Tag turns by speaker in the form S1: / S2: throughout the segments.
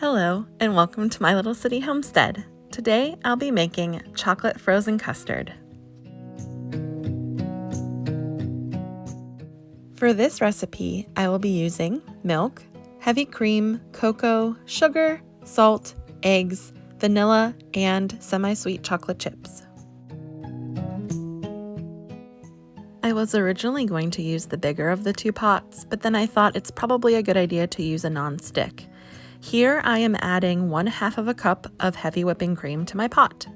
S1: Hello, and welcome to my little city homestead. Today, I'll be making chocolate frozen custard. For this recipe, I will be using milk, heavy cream, cocoa, sugar, salt, eggs, vanilla, and semi-sweet chocolate chips. I was originally going to use the bigger of the two pots, but then I thought it's probably a good idea to use a non-stick. Here I am adding 1/2 cup of heavy whipping cream to my pot.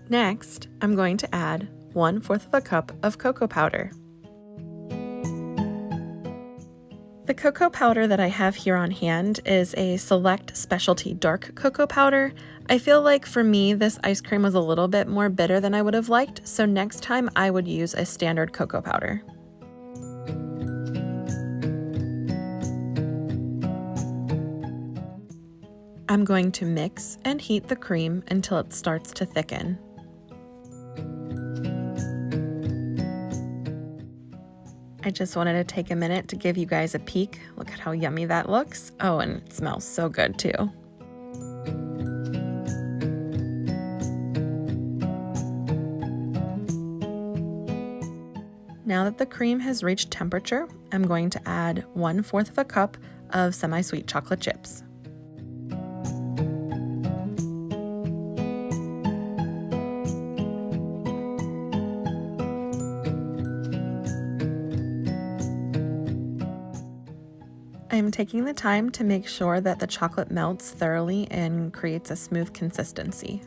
S1: Next, I'm going to add 1/4 cup of cocoa powder. The cocoa powder that I have here on hand is a select specialty dark cocoa powder. I feel like for me, this ice cream was a little bit more bitter than I would have liked, so next time I would use a standard cocoa powder. I'm going to mix and heat the cream until it starts to thicken. I just wanted to take a minute to give you guys a peek. Look at how yummy that looks. Oh, and it smells so good too. Now that the cream has reached temperature, I'm going to add 1/4 cup of semi-sweet chocolate chips. I'm taking the time to make sure that the chocolate melts thoroughly and creates a smooth consistency.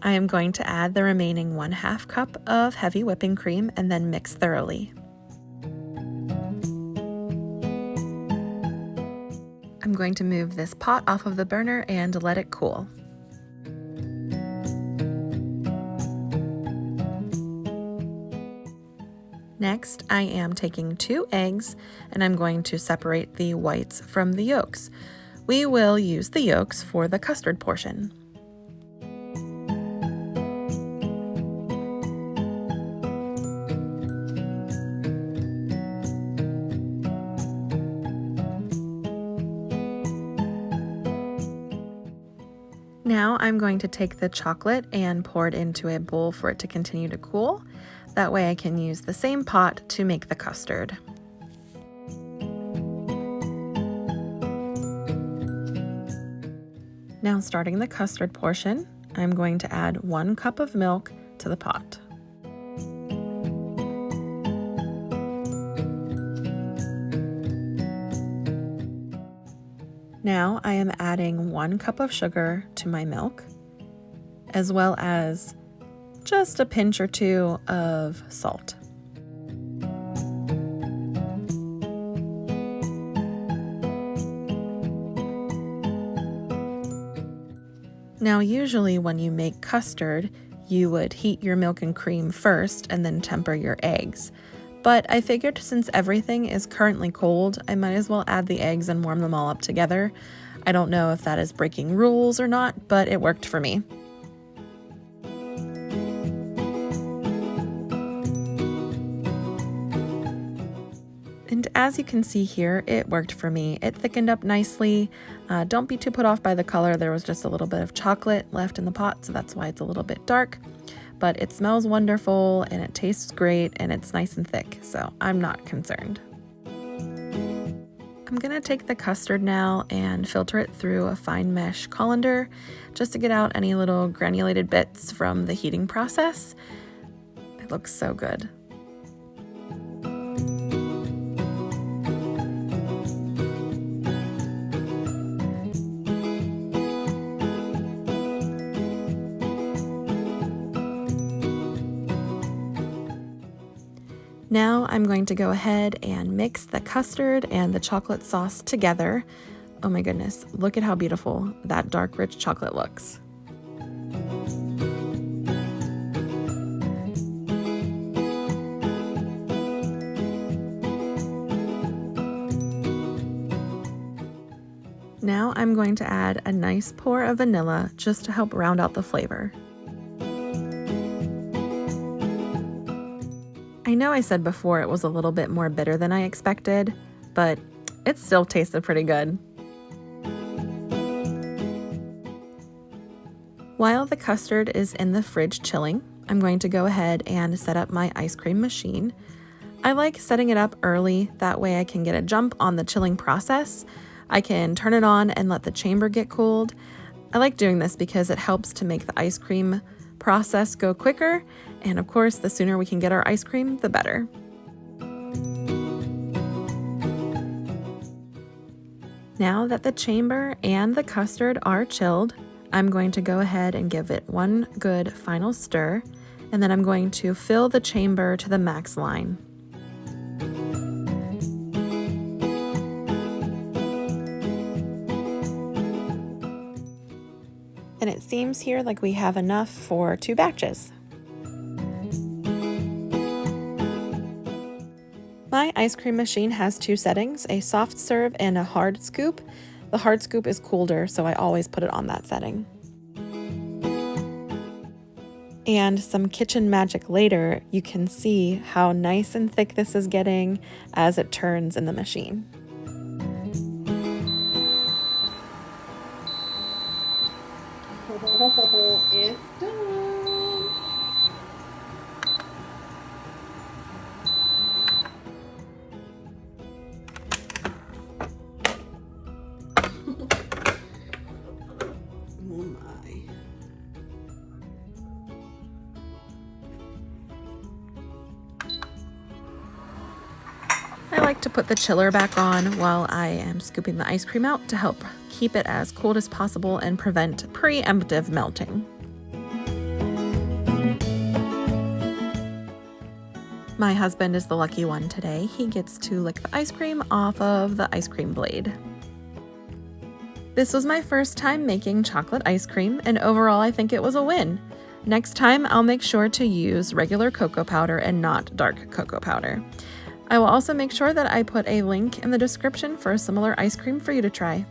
S1: I am going to add the remaining 1/2 cup of heavy whipping cream and then mix thoroughly. I'm going to move this pot off of the burner and let it cool. Next, I am taking 2 eggs and I'm going to separate the whites from the yolks. We will use the yolks for the custard portion. Now I'm going to take the chocolate and pour it into a bowl for it to continue to cool. That way I can use the same pot to make the custard. Now starting the custard portion, I'm going to add 1 cup of milk to the pot. Now I am adding 1 cup of sugar to my milk, as well as just a pinch or 2 of salt. Now usually when you make custard, you would heat your milk and cream first and then temper your eggs. But I figured since everything is currently cold, I might as well add the eggs and warm them all up together. I don't know if that is breaking rules or not, but it worked for me. And as you can see here, it worked for me. It thickened up nicely. Don't be too put off by the color. There was just a little bit of chocolate left in the pot, so that's why it's a little bit dark. But it smells wonderful and it tastes great and it's nice and thick, so I'm not concerned. I'm gonna take the custard now and filter it through a fine mesh colander just to get out any little granulated bits from the heating process. It looks so good. Now I'm going to go ahead and mix the custard and the chocolate sauce together. Oh my goodness, look at how beautiful that dark rich chocolate looks. Now I'm I'm going to add a nice pour of vanilla just to help round out the flavor. I know I said before it was a little bit more bitter than I expected, but it still tasted pretty good. While the custard is in the fridge chilling, I'm going to go ahead and set up my ice cream machine. I like setting it up early, that way I can get a jump on the chilling process. I can turn it on and let the chamber get cooled. I like doing this because it helps to make the ice cream process go quicker, and of course, the sooner we can get our ice cream, the better. Now that the chamber and the custard are chilled, I'm going to go ahead and give it one good final stir, and then I'm going to fill the chamber to the max line. And it seems here like we have enough for 2 batches. My ice cream machine has 2 settings, a soft serve and a hard scoop. The hard scoop is colder, so I always put it on that setting. And some kitchen magic later, you can see how nice and thick this is getting as it turns in the machine.
S2: It's done. Oh my.
S1: I like to put the chiller back on while I am scooping the ice cream out to help keep it as cold as possible and prevent preemptive melting. My husband is the lucky one today. He gets to lick the ice cream off of the ice cream blade. This was my first time making chocolate ice cream, and overall I think it was a win. Next time I'll make sure to use regular cocoa powder and not dark cocoa powder. I will also make sure that I put a link in the description for a similar ice cream for you to try.